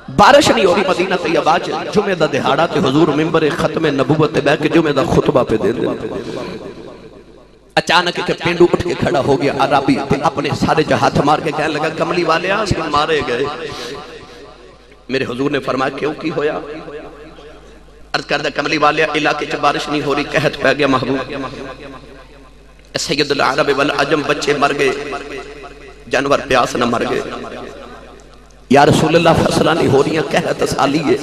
بارش نہیں ہو رہی مدینہ طیبہ چ جمعہ دا دہاڑا تے حضور ممبر ختم نبوت تے بیٹھ کے جمعہ دا خطبہ پہ دے دے اچانک ایک پینڈو اٹھ کے کھڑا ہو گیا عربی تے اپنے سارے جہ ہاتھ مار کے کہنے لگا کملی والے آس کے مارے گئے میرے حضور نے فرمایا کیوں کی ہویا عرض کردہ کملی والے علاقے چ بارش نہیں ہو رہی قحط پہ گیا محبوب سید العرب والعجم بچے مر گئے جانور پیاس نہ مر گئے یا رسول اللہ فصلہ نہیں ہو رہی ہیں قحط سالی ہے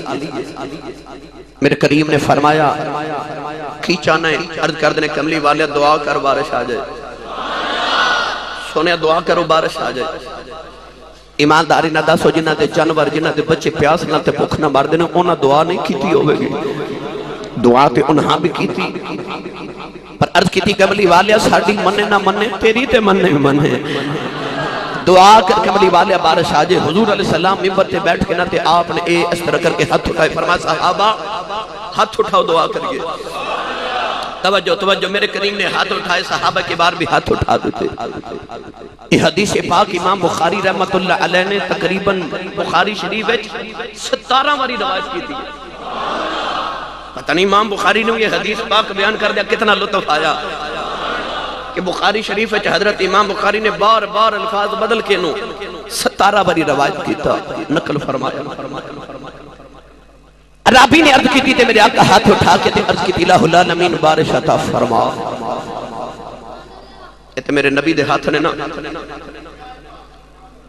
میرے کریم نے فرمایا کی چاہنا ہے عرض کردنے کملی والے دعا کر بارش آ جائے سونے دعا کرو بارش آ جائے ایمانداری نہ دسو جنہ دے جانور جنہ دے بچے پیاس نہ تے بھوک نہ مر دینے انہاں دعا نہیں کیتی ہوئے گی دعا تے انہاں بھی کیتی پر عرض کیتی کملی والے ساڑی مننے نہ مننے تیری تے مننے مننے دعا کر کملی والے بارش آجے حضور علیہ السلام ممبر تے بیٹھ کے نہ تے آپ نے اس طرح کر کے ہاتھ اٹھائے فرمایا صحابہ ہاتھ اٹھاؤ دعا کریے توجہ میرے کریم نے ہاتھ اٹھائے صحابہ کے بار بھی ہاتھ اٹھا دیتے یہ حدیث پاک امام بخاری رحمت اللہ علیہ نے تقریباً بخاری شریف 17 واری روایت کی تھی پتہ نہیں امام بخاری نے یہ حدیث پاک بیان کر دیا کتنا لطف آیا کہ بخاری شریف حضرت امام بخاری نے بار بار الفاظ بدل کے نو 17 باری روایت کی تھا نقل فرمایا رابی نے عرض کی تھی تے میرے آقا ہاتھ اٹھا کے تے عرض کی تھی الہ العالمین بارش عطا فرما تے میرے نبی دے ہاتھ نے نا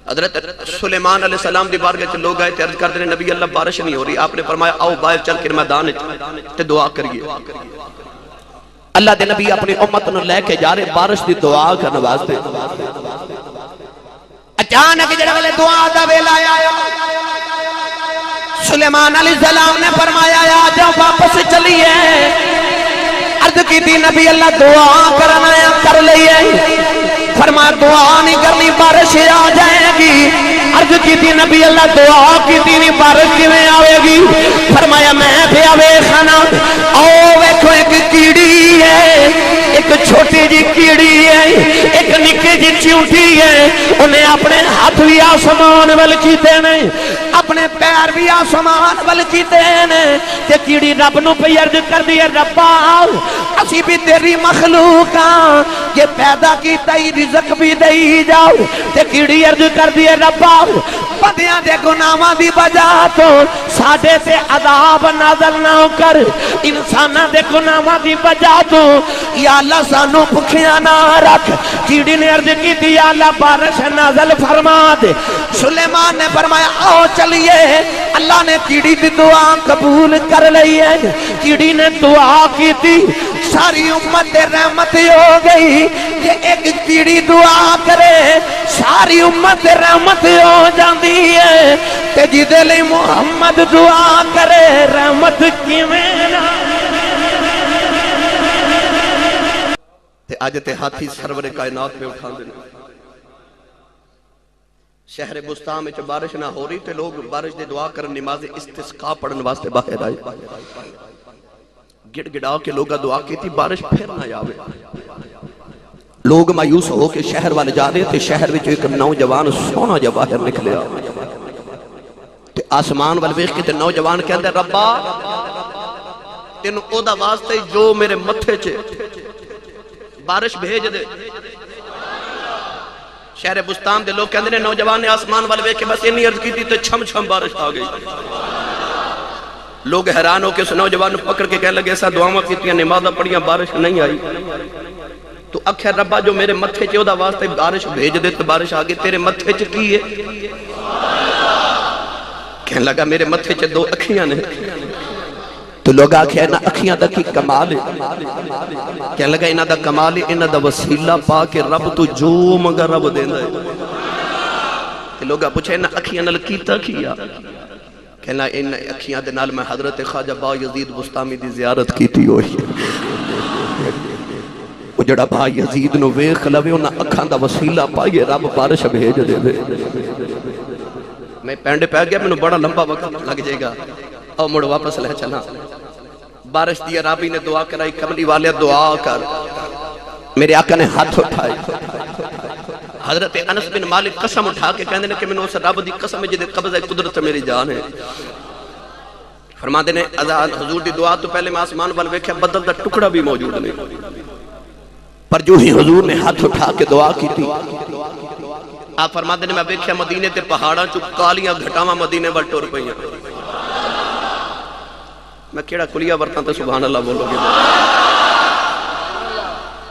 حضرت سلیمان علیہ السلام دی بارگاہ چ لوگ آئے تے عرض کرتے ہیں نبی اللہ بارش نہیں ہو رہی آپ نے فرمایا آؤ باہر چل کے میدان تے دعا کریے اللہ دے نبی اپنی امت نو لے کے جا رہے بارش دی دعا کرنے واسطے اچانک جڑا ویلے دعا دا ویلا آیا سلیمان علیہ السلام نے فرمایا آ جاؤ واپس چلیے عرض کی تھی نبی اللہ دعا کرنا ہے کر لئیے فرمایا دعا نہیں کرنی بارش آ جائے گی عرض کی تھی نبی اللہ دعا کی تھی بارش کی میں آوے گی فرمایا میں بھی آوے خانہ او ویکھو ایک کیڑی ہے ایک چھوٹی جی کیڑی ہے ایک نکے جی چیونٹی ہے انہیں اپنے ہاتھ بھی آسمان ول کیتے نے اپنے پیر بھی آسمان ول کیتے نے تے کیڑی رب نو پہ عرض کر دی ربا اسی بھی تیری مخلوق ہاں یہ پیدا کیتا ہی رزق بھی دئی جاؤ تے کیڑی عرض کر دی ربا بدیاں دے گناہاں دی وجہ تو ساڈے تے عذاب نازل نہ کر انساناں دے گناہاں دی وجہ تو یا اللہ سانو بھکھیاں نہ رکھ کیڑی نے عرض کی تھی یا اللہ بارش نازل فرما دے سلیمان نے فرمایا آؤ چلیے اللہ نے کیڑی دی دعا قبول کر لئی ہے کیڑی نے دعا کی تھی ساری امت رحمت ہو گئی کہ ایک کیڑی دعا کرے ساری امت رحمت ہو جاندی ہے تے جدے لئی محمد دعا کرے رحمت کیویں نہ تے آج تے ہاتھی سرور کائنات پہ اٹھا دینا شہر بستان میں بارش نہ ہو رہی تے لوگ بارش دے دعا کرن نماز استسقاء پڑھن واسطے باہر آئے گڑ گڑا کے لوگا دعا کی تھی بارش پھر نہ آوے لوگ مایوس ہو کے شہر والے جا رہے تھے شہر وچ ایک نوجوان سونا جا باہر نکلیا تے آسمان والے ویکھ کے تے نوجوان کہندا ربا تینوں او دا واسطے جو میرے متھے چ بارش بھیج دے شہر بستان دے لوگ کہندے نے نوجوان نے آسمان والے ویکھ کے بس اتنی عرض کی تھی تے چھم چھم بارش آ گئی لوگ حیران ہو کے اس نوجوان پکڑ کے کہنے لگے ایسا دعاواں کیتیاں نمازاں پڑھیاں بارش نہیں آئی تو اکھر ربا جو میرے متھے چ دا واسطے بارش بھیج دے تو بارش آ گئی تیرے متھے چ کی ہے کہنے لگا میرے متھے چ 2 اکھیاں نے تو لوگ آکھے انہاں اکھیاں دا کی کمال ہے کہنے لگا انہاں دا کمال ہے انہاں دا وسیلہ پا کے رب تو جو منگا رب دیندا ہے تو لوگ پوچھے انہاں اکھیاں نال کیتا کیا کہنا ان اکھیاں دے نال میں حضرت خواجہ با یزید بستامی دی زیارت کیتی ہوئی وہ جڑا با یزید نو ویکھ لوے انہاں اکھاں دا وسیلہ پائیے رب بارش بھیج دے دے میں پینڈے پہ گیا میں بڑا لمبا وقت لگ جائے گا اور مڑ واپس لے چلا بارش دی عرابی نے دعا کرائی کملی والے دعا کر میرے آقا نے ہاتھ اٹھائے حضرت انس بن مالک قسم اٹھا کے کہنے کہ میں نے اس رب دی قسم ہے جدے قبضہ قدرت میری جان ہے. فرما دینے حضور دی دعا تو پہلے میں آسمان وال ویکھیا بدل دا ٹکڑا بھی موجود نہیں, پر جو ہی حضور نے ہاتھ اٹھا کے دعا کی تھی آپ فرما دینے میں ویکھیا مدینے تے پہاڑاں چو کالیاں گھٹاواں مدینے وال ٹر پئیاں. میں کیڑا کلیا ورتاں تے سبحان اللہ بولو گے.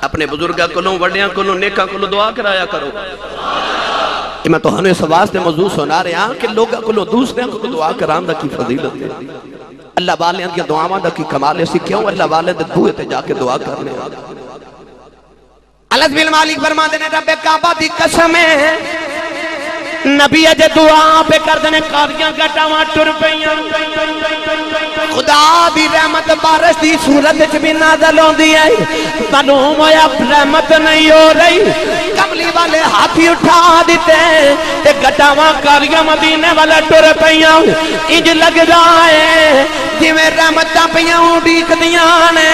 اپنے بزرگاں کولوں وڈیاں کولوں نیکاں کولوں دعا کرایا کرو. میں تو ہمیں اس واسطے موضوع سنا رہے ہیں کہ لوگاں کولوں دوسرے کو دعا کران دا کی فضیلت ہے. اللہ والے دی دعاواں دا کی کمال ہے. کیوں اللہ والے دے دوے تے جا کے دعا کرنے. انس بن مالک فرماتے ہیں رب کعبہ دی قسم ہے نبی اجے دعا پہ کر دینے کاریاں گھٹاواں ٹر پئیاں. خدا دی رحمت بارش دی صورت وچ بھی نازل ہوندی ہے. معلوم ہویا رحمت نہیں ہو رہی. کملی والے ہاتھی اٹھا دیتے تے گھٹاواں کاریاں مدینے والا ٹر پئیاں. انج لگ رہا ہے جویں رحمتاں پئیاں اڈیکدیاں نے.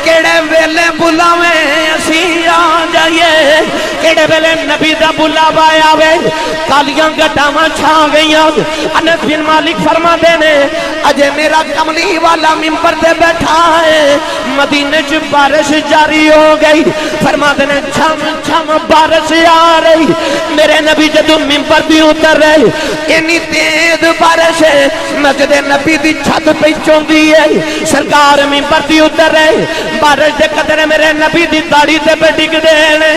کیڑے ویلے بلاویں اسی آ جائیے, کیڑے ویلے نبی دا بلاوا آوے. کالیاں گھٹاواں چھا گئیاں. انس بن مالک فرما دینے اجے میرا کملی والا ممبر دے بیٹھا ہے مدینے چ بارش جاری ہو گئی. فرما دینے چھم چھم بارش آ رہی. میرے نبی جدو ممبر بھی اتر رہے اتنی تیز بارش ہے مسجد نبی دی چھت پہ چوندی ہے. سرکار ممبر بھی اتر رہے بارش دے قطرے میرے نبی دی داڑھی تے پہ ڈگ دینے.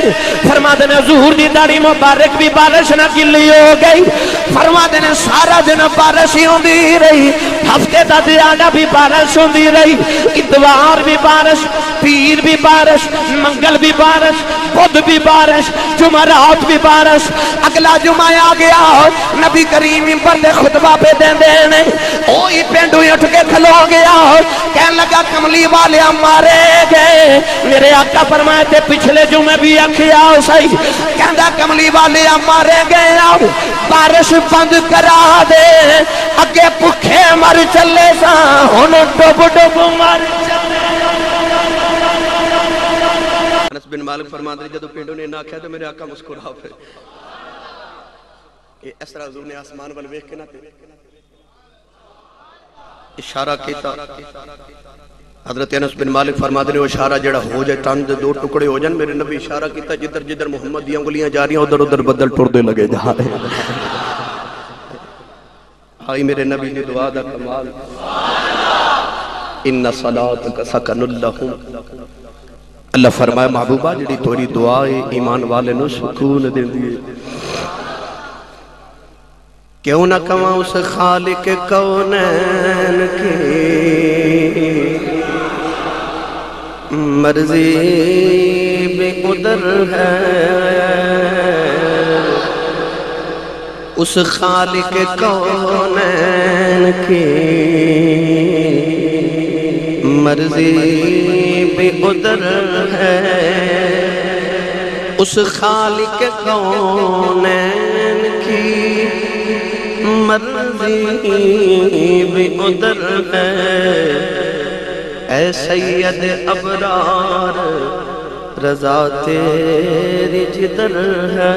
فرما دینے حضور دی داڑھی مبارک بھی بارش نہ گلی ہو گئی. فرما دینے سارا دن بارش ہی ہوندی رہی. ہفتے دا دیانہ بھی بارش ہوندی رہی. اتوار بھی بارش, پیر بھی بارش, منگل بھی بارش, بدھ بھی بارش, جمعرات بھی بارش. اگلا جمعہ آ گیا نبی کریم ممبر دے خطبہ پہ دین دینے اوہی پینڈو اٹھ کے کھلو گیا کہنے لگا کملی والے مارے گئے. میرے آقا فرمائے تھے پچھلے جمعے بھی آکھیا صحیح کہندہ کملی والے مارے گئے. بارش بند کرا دے اگے پکھے مر چلے سا ہن ڈب ڈب مر چلے. انس بن مالک فرماتے ہیں جدو پینڈو نے نہ کہا تو میرے آقا مسکرا پھر کہ اس طرح حضور نے آسمان وال ویکھ کے نہ اشارہ کیتا. حضرت انس بن مالک فرماتے ہیں وہ اشارہ جڑا ہو جائے تن دے دو ٹکڑے ہو جائیں. میرے نبی اشارہ کیتا جدھر جدھر محمد دی انگلیاں جا رہی ہیں ادھر ادھر بدل ٹردے لگے جا رہے ہیں. آئی میرے نبی دی دعا دا کمال ان صلاتک سکن لہم. اللہ فرمائے محبوبہ جڑی توری دعا ہے ایمان والے نو سکون دے دیئے. کیوں نہ کما اس خالق کونین کی مرضی بے قدر ہے. اس خالق کونین کی مرضی بے قدر ہے. اس خالق کونین کی مرضی بے قدر ہے. اے سید ابرار رضا تیری جدر ہے.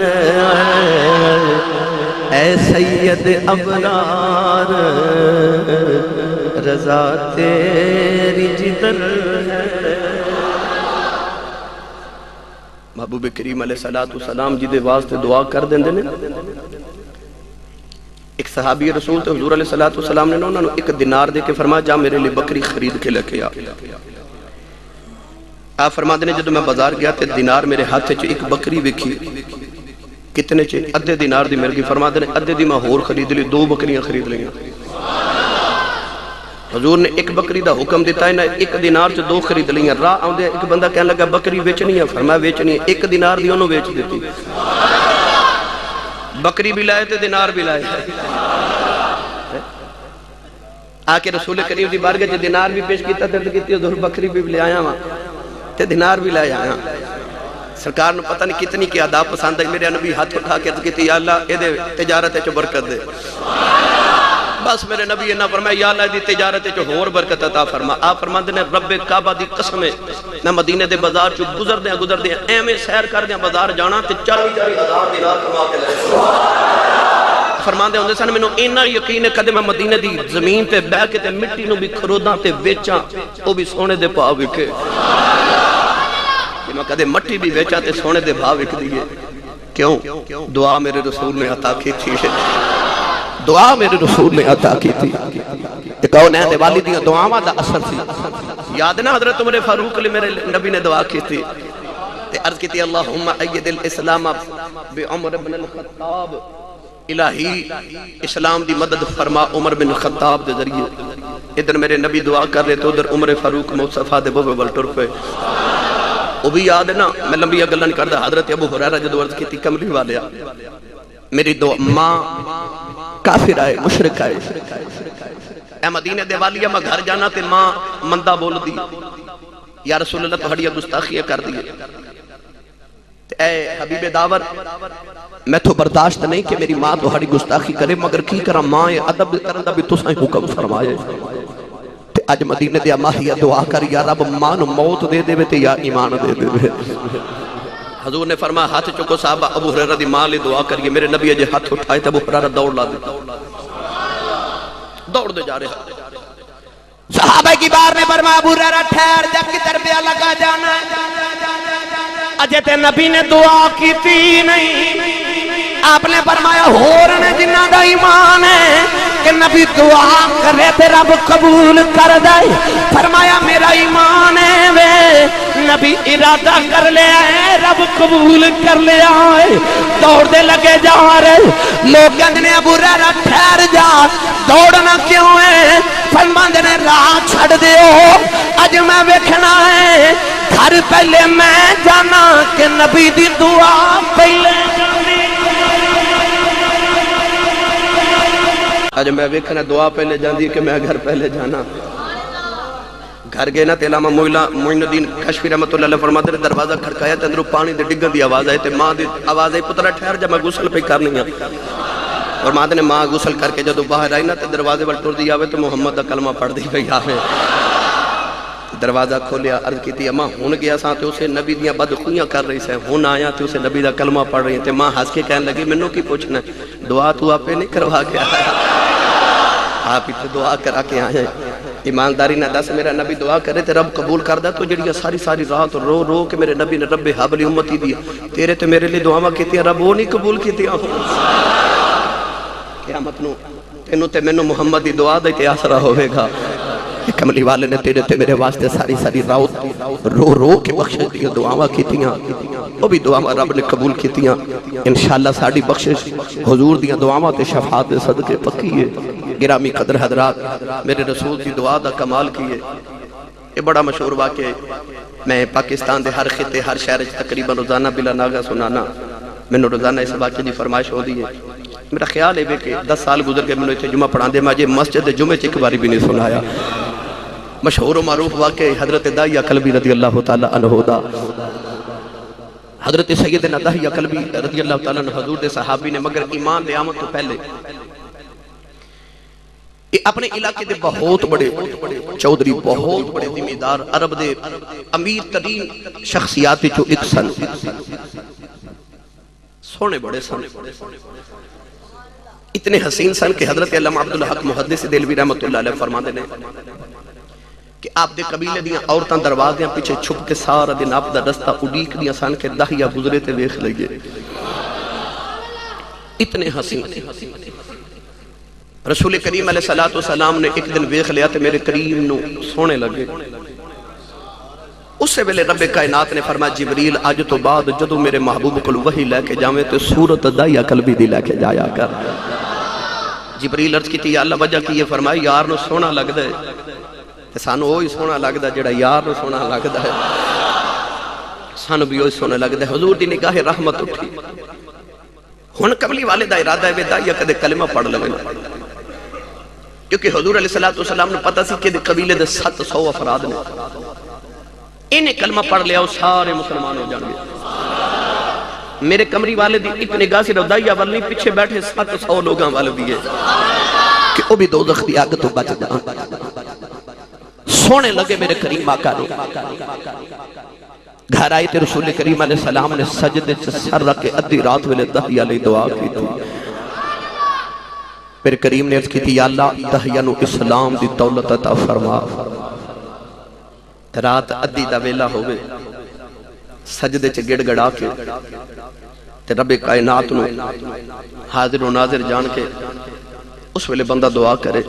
اے سید ابرار رضا تیری جدر ہے. محبوب کریم علیہ السلام جی دے واسطے دعا کر دیں دینے. ایک صحابی رسول تو حضور علیہ السلام نے انہوں نے ایک دینار دے کے فرمایا جا میرے لئے بکری خرید کے لکے آ. آپ فرما دینے جدو میں بازار گیا تے دینار میرے ہاتھ چے ایک بکری وکھی. کتنے چے ادھے دینار دی میرے کی. فرما دینے ادھے دی میں ہور خرید لی, 2 بکریاں خرید لیں. حضور نے ایک بکری دا حکم دیتا ہے نا ایک دینار چے 2 خرید لیں. راہ آن دے ایک بندہ کہنے لگا بکری ویچنی ہے. فرمایا ویچنی ہے. 1 دینار دی انہوں ویچ دیتی. بکری بھی لائے تے دینار بھی لائے. آکے رسول کریم دی بارگاہ چے دینار بھی پیش کیتا درد کیتی حضور بکری بھی لے آیا ہاں تے دینار بھی لائے آیا. سرکار نے پتہ نہیں کتنی کی آداب پسند ہے. میرے نبی ہاتھ اٹھا کے کہتی یا اللہ اے دے تجارت ہے چو برکت دے. بس میرے نبی نے فرمایا یا اللہ دی تجارت جو ہور برکت عطا فرما. آپ فرماندے نے رب کعبہ دی قسم ہے میں مدینے دے بازار چ گزردیاں ایویں سیر کردیاں بازار جانا تے 40,000 دینار کما کے لے فرماندے ہوندے سن مینوں اینا یقین ہے کدے میں مدینے دی زمین تے بیٹھ کے تے مٹی نو بھی کھروداں تے ویچاں او بھی سونے دے بھاؤ وکے کہ میں کدے مٹی بھی ویچاں تے سونے دے بھاؤ وک دیے. کیوں؟ دعا میرے رسول نے عطا کی تھی. دعا میرے رسول نے عطا کی تھی. کونین دے والی دیاں دعاواں دا اثر تھی. یاد نا حضرت عمر فاروق علیہ میرے نبی نے دعا کی تھی تے عرض کی تھی اللہم اید الاسلام بعمر بن الخطاب. الہی اسلام دی مدد فرما عمر بن الخطاب دے ذریعے. ادھر میرے نبی دعا کر رہے تو ادھر عمر فاروق مصطفیٰ دے بوبے بل ٹر پے. وہ بھی یاد ہے نا میں لمبی گلاں نہیں کردا. حضرت ابو ہریرہ جدوں عرض کی تھی کملی والیا میری دعا ماں کافر آئے مشرک آئے اے مدینہ دے والیا میں گھر جانا تے ماں مندہ بول دی یا رسول اللہ تہاڈیاں گستاخیاں کر دیے. اے حبیب داور میں تو برداشت نہیں کہ میری ماں تہاڈی گستاخی کرے مگر کی کرا ماں ادب کرن دا بھی تساں حکم فرمائے. تے اج مدینے دے ماہیا دعا کر یا رب ماں نو موت دے دے تے یا ایمان دے دے. حضور نے فرمایا ہاتھ چکو صحابہ ابو ہریرہ دی ماں لے دعا کریے. میرے نبی اجے ہاتھ اٹھائے تے ابو ہریرہ دوڑ لا دیتا دوڑ دے جا رہے ہیں. صحابہ کی بار نے فرمایا ابو ہریرہ ٹھہر جب کی تربیہ لگا جانا ہے. اجے تے نبی نے دعا کی تھی نہیں. آپ نے فرمایا ہور نے جنہ دا ایمان ہے کہ نبی دعا کرے تے رب قبول کر دے. فرمایا میرا ایمان ہے وے نبی ارادہ کر لیا ہے رب قبول کر لیا ہے. دوڑ دے لگے جا رہے لوگ کہندے نے ابو ہریرہ ٹھہر جا دوڑنا کیوں ہے. فرماندے نے راہ چھڑ دیو اج میں ویکھنا ہے گھر پہلے میں جانا کہ نبی دی دعا پہلے جانی. اج میں ویکھنا دعا پہلے جاندی کہ میں گھر پہلے جانا. گھر گئے نا تے علامہ معین الدین کشفی رحمت اللہ علیہ فرماتے نے دروازہ کھڑکایا تے اندروں پانی دے ڈگن دی آواز آئی تے ماں دی آواز آئی پترا ٹھہر جا میں غسل پہ کرنی ہے. فرماتے نے ماں غسل کر کے جدوں باہر آئی نا تے دروازے ول ٹر دی آوے تے محمد دا کلمہ پڑھ دی پئی آوے. دروازہ کھولیا عرض کیتی اماں ہن گیا ساں تے اسے نبی دیاں بدخویاں کر رہی سے ہن آیا تے اسے نبی دا کلمہ پڑھ رہی تے ماں ہنس کے کہنے لگی مینوں کی پوچھنا دعا تو آپ نہیں کروا گیا آپ ہی دعا کرا کے آئے. ایمانداری نہ دس میرا نبی دعا کرے تے رب قبول کر دا تو جڑیاں ساری رات رو رو کے میرے نبی نے رب حبلی امتی دی تیرے تے میرے لیے دعاواں کیتیاں رب وہ نہیں قبول کیتیاں. قیامت نو تینوں تے مینوں محمد دی دعا دے تے آسرا ہوے گا. کملی والے نے تیرے تے میرے واسطے ساری رات رو رو کے بخشش دی دعاواں کیتیاں وہ بھی دعاواں رب نے قبول کیتیاں. انشاءاللہ ساڈی بخشش حضور دیاں دعاواں تے شفاعت دے صدقے پکی ہے. گرامی قدر حضرات میرے رسول دی دعا دا کمال کیے. یہ بڑا مشہور واقعہ ہے. میں پاکستان دے ہر خطے ہر شہر تقریباً روزانہ بلا ناغہ سنانا میں روزانہ اس واقعے دی فرمائش ہو دی ہے. میرا خیال ہے کہ 10 سال گزر کے میں جمعہ پڑھان دے مجھے مسجد جمعے ایک باری بھی نہیں سنایا. مشہور و معروف واقعہ حضرت داعیہ کلبی رضی اللہ تعالی عنہ دا. حضرت سیدنا داعیہ کلبی رضی اللہ تعالی عنہ حضور دے صحابی نے مگر ایمان لے آمد تو پہلے اپنے علاقے دے بہت بڑے چودھری بہت بڑے ذمہ عرب دے امیر ترین شخصیات جو ایک سن. سونے بڑے سن اتنے حسین سن کہ حضرت علامہ عبدالحق محدث دہلوی رحمت اللہ علیہ فرماتے ہیں کہ آپ دے قبیلے دیاں عورتاں دروازیاں پیچھے چھپ کے سارا دن آپ دا رستہ اڈیک دیاں سن کے داہیہ گزرے تے ویکھ لئیے. اتنے حسین رسول کریم علیہ السلام نے ایک دن ویکھ لیا تے میرے کریم نو سونے لگے. اس سے پہلے رب کائنات نے فرمایا جبریل آج تو بعد جدو میرے محبوب کو وحی لے کے جاویں تو صورت داعیہ کلبی دی لے کے جایا کر. جبریل عرض کی تھی یا اللہ وجہ کی یہ فرمایا یار نو سونا لگ دے تے سانو وہی سونا لگ دا جڑا یار نو سونا لگ دا ہے سانو بھی وہی سونا لگ دا ہے. حضور دی نگاہ رحمت اٹھی. ہن کملی والے دا ارادہ ہے داعیہ کدے کلمہ پڑھ لگے کیونکہ حضور علیہ السلام نے پتہ سی کہ قبیلے دے 700 افراد نے انہیں کلمہ پڑھ لیا وہ سارے مسلمان ہو جائیں گے. میرے کمری والے دی ایک نگاہ سے داعیہ والی پیچھے بیٹھے 700 لوگاں والے بھی ہے کہ وہ بھی دوزخ دی آگ تو بچ جان. سونے لگے میرے کریم آقا نے. گھر آئی تے رسول کریم علیہ السلام نے سجدے سے سر رکھ کے ادھی رات ویلے دہیا لئی دعا کی تھی. میرے کریم نے عرض کی تھی یا اللہ دہیا نو اسلام دی دولت عطا فرما. رات ادھی دا ویلا ہوئے سجدے چ گڑ گڑا کے تے رب کائنات نو حاضر و ناظر جان کے اس ویلے بندہ دعا کرے.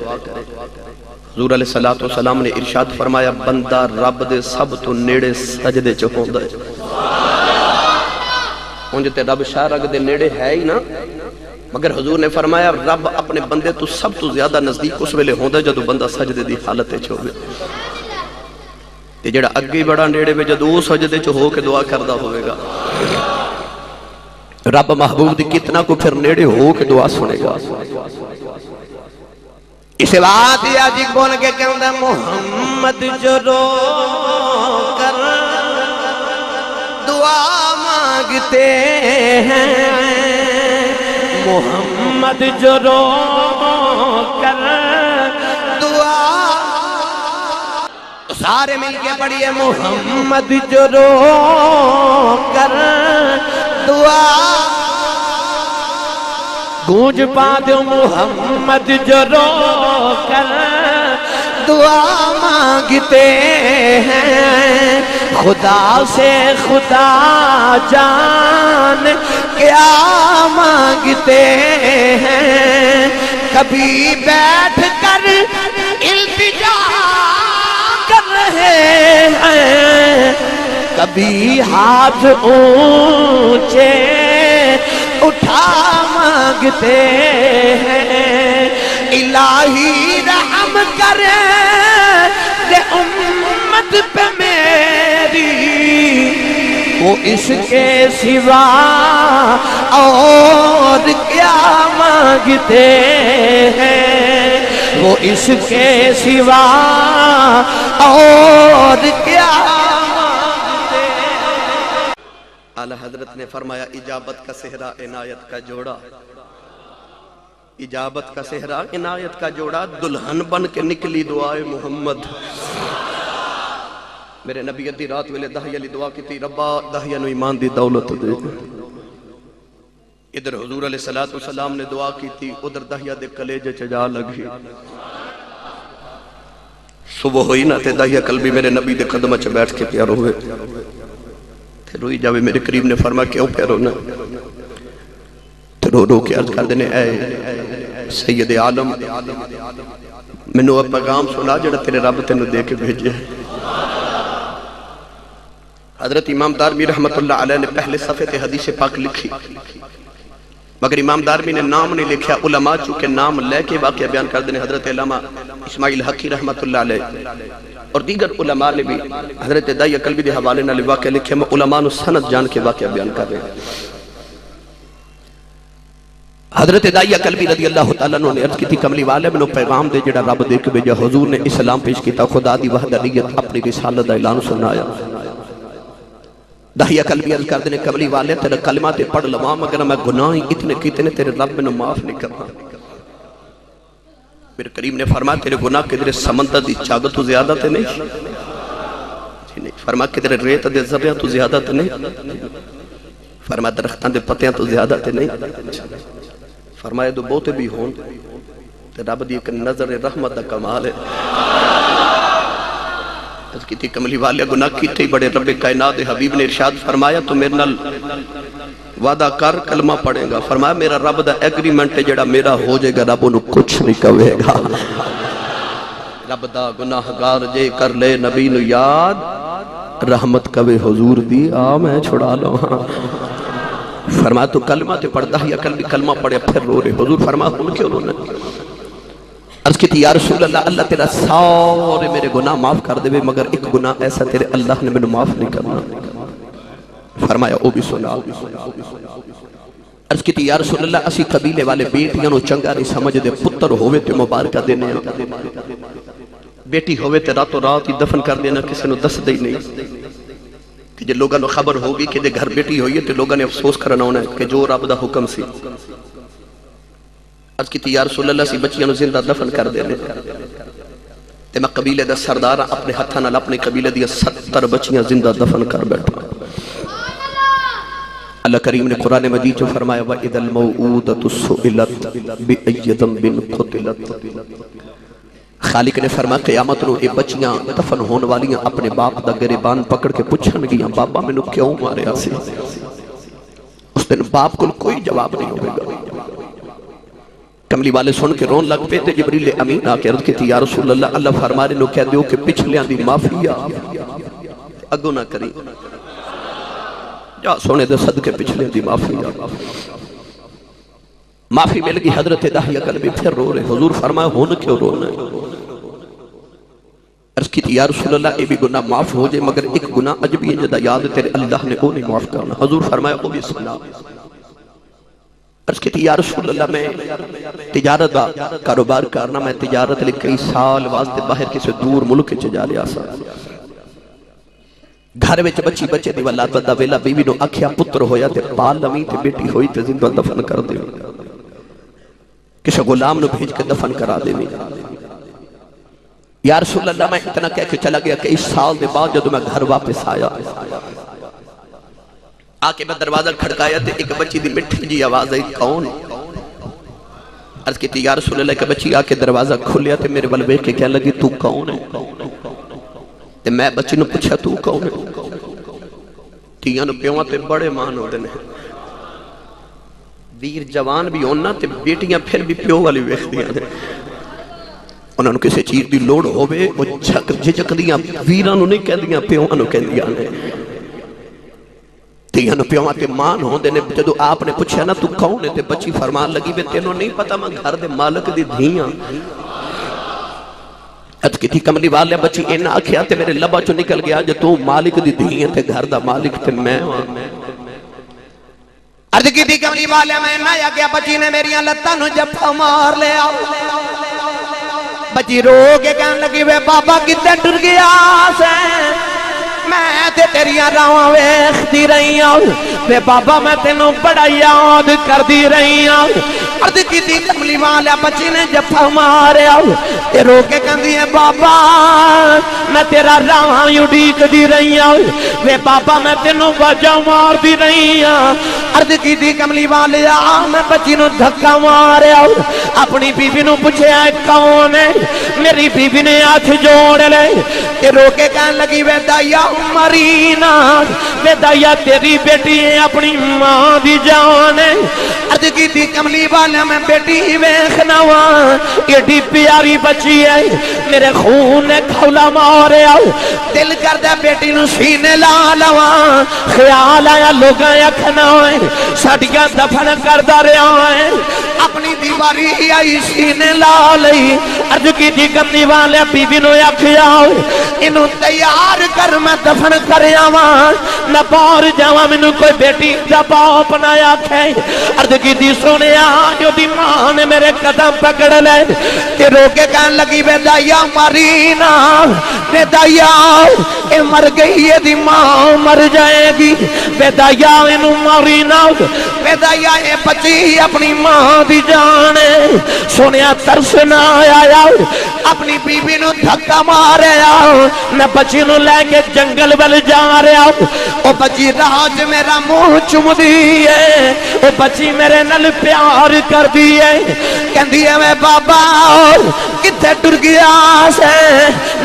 حضور علیہ السلام نے ارشاد فرمایا بندہ رب دے سب تو نیڑے سجدے چ ہوندا ہے. انج تے رب شارگ دے نیڑے ہے ہی نا، مگر حضور نے فرمایا رب اپنے بندے تو سب تو زیادہ نزدیک اس ویلے ہوندا ہے جدو بندہ سجدے دی حالت وچ ہوے. تے جڑا اگے بڑا نیڑے وچ جدو سجدے چ ہو کے دعا کردا ہوے گا رب محبوب دی کتنا کو پھر نیڑے ہو کے دعا سنے گا. اس بات یا جی بول کے کہندا محمد جو رو کر دعا مانگتے ہیں، محمد جو رو کر دعا، سارے مل کے پڑھیے محمد جو رو کر دعا گونج پا دو محمد جو رو کر دعا مانگتے ہیں. خدا سے خدا جان کیا مانگتے ہیں، کبھی بیٹھ کر التجا کر رہے ہیں، کبھی ہاتھ اونچے اٹھا مانگتے ہیں. الہی رحم کرے دے امت پہ میری، وہ اس کے سوا اور کیا مانگتے ہیں، وہ اس کے سوا اور کیا مانگتے ہیں. اعلیٰ حضرت نے فرمایا اجابت کا صحرا عنایت کا جوڑا، اجابت کا صحرا عنایت کا جوڑا، دلہن بن کے نکلی دعائے محمد. میرے نبی ادھی رات ویلے دہیا لی دعا کی تھی ربا دہیا نو ایمان دی دولت دے. ادھر حضور علیہ السلام نے دعا کی تھی، ادھر دہیا دے کلیجے چجا لگی. صبح ہوئی نہ تے دہیا قلبی میرے نبی دے قدمہ چ بیٹھ کے پیار ہوئے. روئی جاوے میرے قریب نے فرمایا کیوں پہ رونا؟ رو رو کے عرض کر دینے اے سید عالم میں نو پیغام سنا جڑا تیرے رب تینو دے کے بھیجے. حضرت امام دارمی رحمت اللہ علیہ نے پہلے صفحے تے حدیث پاک لکھی، مگر امام دارمی نے نام نہیں لکھیا. علماء چونکہ نام لے کے واقعہ بیان کر دینے، حضرت علامہ اسماعیل حقی رحمت اللہ علیہ اور دیگر علماء نے بھی حضرت دائی قلبی دے حوالے نہ واقعہ لکھے. میں علماء نو سند جان کے واقعہ بیان کر رہے ہیں. حضرت دائی قلبی رضی اللہ تعالیٰ نے عرض کی تھی کملی والے میں نو پیغام دے جڑا رب دے کے بھیجا. حضور نے اسلام پیش کیتا، خدا دی وحدانیت اپنی رسالت دا اعلان سنایا. دائی قلبی عرض کر دینے کملی والے تیرا کلمہ تے پڑھ لواں مگر میں گناہ اتنے کیتے نے تیرے رب میں نو معاف نہیں کرنا. میرے کریم نے فرمایا تیرے گناہ کے تیرے سمندر دی چاگت تو زیادہ تے نہیں، فرمایا کہ تیرے ریت دے ذریعہ تو زیادہ تے نہیں، فرمایا درختان دے پتیاں تو زیادہ تے نہیں، فرمایا دو بوتے بھی ہون تے رب دی ایک نظر رحمت دا کمال ہے. اس کی تھی کملی والے گناہ کی تھی بڑے رب کائنات حبیب نے ارشاد فرمایا تو میرے نال وعدہ کر کلمہ پڑھے گا. فرمایا میرا رب دا ایگریمنٹ ہے جڑا میرا ہو جائے گا رب انہوں کچھ نہیں کہے گا. رب دا گناہگار جے کر لے نبی نو یاد رحمت کبھی حضور دی آ میں چھڑا لو. فرمایا تو کلمہ تے پڑھتا ہے یا کلمہ پڑھے پھر رو رہے. حضور فرمایا ان کیوں رونا؟ عرض کی تھی یا رسول اللہ اللہ تیرا سارے میرے گناہ معاف کر دے مگر ایک گناہ ایسا تیرے اللہ نے میں معاف نہیں کرنا. فرمایا او بھی سنا. عرض کی تھی یا رسول اللہ اسی قبیلے والے بیٹیاں نو چنگا نہیں سمجھ دے، پتر ہوئے تے مبارکہ دینے، بیٹی ہوئے تے راتوں رات ہی دفن کر دینا، کسی نو دس دے نہیں کہ جے لوگاں نو خبر ہوگی کہ دے گھر بیٹی ہوئی ہے تے لوگاں نے افسوس کرنا ہونا ہے کہ جو رب دا حکم سی. عرض کی یا رسول اللہ سی بچیاں نو زندہ دفن کر دینے تے میں قبیلے دا سردار اپنے ہتھاں نال اپنے قبیلے دی 70 بچیاں زندہ دفن کر بیٹھا۔ اللہ کریم نے قرآن مجید جو فرمایا وَإِذَا الْمَوْعُودَةُ سُئِلَتْ بِأَيِّ ذَنبٍ قُتِلَتْ۔ خالق نے فرمایا قیامت نو یہ بچیاں دفن ہون والیاں اپنے باپ دا گریبان پکڑ کے پوچھن گیاں بابا میں نو کیوں ماریا سی؟ اس دن باپ کو کوئی جواب نہیں ہوئے گا۔ کملی والے سن کے رون لگ پہ تے جبریل امین آ کے عرض کی یا رسول اللہ اللہ فرمانے نو کہہ دیو کہ پچھلیاں دی معافی اگو نہ کری، جا سونے دے صدقے پچھلیاں دی معافی معافی مل گئی۔ حضرت داہیہ قلبی پھر رو رہے، حضور فرمایا ہون کیوں رونا ہے؟ عرض کی یا رسول اللہ اے بھی گناہ معاف ہو جائے مگر ایک گناہ عجبی ہے جدہ یاد تیرے اللہ نے وہ نہیں معاف کرنا۔ حضور فرمایا وہ بھی سنا۔ عرض کی یا رسول اللہ میں تجارت دا کاروبار کرنا، میں تجارت لے کئی سال واسطے باہر کسی دور ملک چجا لیا سا، گھر وچ بچی بچے دی ولاد بندہ ویلا بیوی نو آکھیا پتر ہویا تے پال لمی تے بیٹی ہوئی تے زندہ دفن کر دے، کسی غلام نو بھیج کے دفن کرا دے۔ یا رسول اللہ میں اتنا کہہ کے چلا گیا کہ اس سال دے بعد جب میں گھر واپس آیا آکے میں دروازہ کھڑکایا تے ایک بچی دی مٹھی جی آواز آئی کون؟ عرض کی یا رسول اللہ کہ بچی آکے دروازہ کھولیا تے میرے والوے کے کہنے لگی تو کون ہے؟ تے میں بچی نو پوچھا تو کون ہے؟ تیاں نو پیوان تے بڑے مان ہو دینے، ویر جوان بھی ہونا تے بیٹیاں پھر بھی پیو والی ویخ دیا دے، انہوں نے کسی چیز دی لوڑ ہوئے وہ جھجک دیاں ویرانو نہیں کہہ دیاں پیوانو کہہ دیاں نے، تیاں نو پیوان تے مان ہوں دینے۔ جدو آپ نے پوچھا نا تو کون ہے تے بچی فرمان لگی بے تینوں نہیں پتا میں گھر دے مالک دی دھیاں۔ عرض کی تھی کملی والے بچی اینا آکھیا تے میرے لبا چو نکل گیا جو تو مالک دی دھیاں تے گھر دا مالک تے میں عرض کی تھی کملی والے میں نہ یا گیا بچی نے میریاں لتاں نو جفا مار لیا، بچی رو کے کہنے لگی وے بابا کتے ڈر گیا سے میں تے تیریاں راواں ویکھدی رہی ہوں وے بابا میں تینوں بڑا یاد کردی رہی ہوں۔ عرض کیتی کملی والا بچی نے جفا ماریا تے رو کے کہندی ہے بابا میں تیرا راواں اڈیکدی رہی ہوں وے بابا میں تینوں وجہ مار دی رہی ہوں۔ عرض کیتی کملی والا میں بچی نو دھکا ماریا اپنی بیوی نو پوچھیا کون ہے؟ میری بیوی نے ہاتھ جوڑ لے تے رو کے کہنے لگی وے دایا مرینا وے دایا تیری بیٹی ہے اپنی ماں دی جان ہے۔ عرض کی تھی کملی والا میں بیٹی ویکھنا وہاں ایڈی پیاری بچی ہے میرے خون نے کھولا ماریا دل کردہ بیٹی نو سینے لا لواں خیال آیا لوگاں اکھنا ہے ساڑیاں دفن کردہ رہا ہے اپنی دیواری آئی سینے لا لئی۔ عرض کی تھی کملی والا بیوی نو اکھیا انہوں تیار کر میں دفن کریا وہاں نہ باہر جاواں منو کوئی بیٹی دا باپ نہ آکھے۔ عرض کی تھی سونے جو دی ماں نے میرے قدم پکڑ لے کہ رو کے کہنے لگی بے دایا مرینا بے دایا اے مر گئی ہے دی ماں مر جائے گی بے دایا انہوں مرینا بے دایا اے بچی اپنی ماں دی جانے سونے ترس نہ آیا اپنی بیوی نو دھکا ماریا میں بچی نو لے کے جنگل بل جا رہا او بچی راج میرا منہ چم دیئے او بچی میرے نل پیار کر دیئے کہندی ہے میں بابا کتے ڈر گیا سے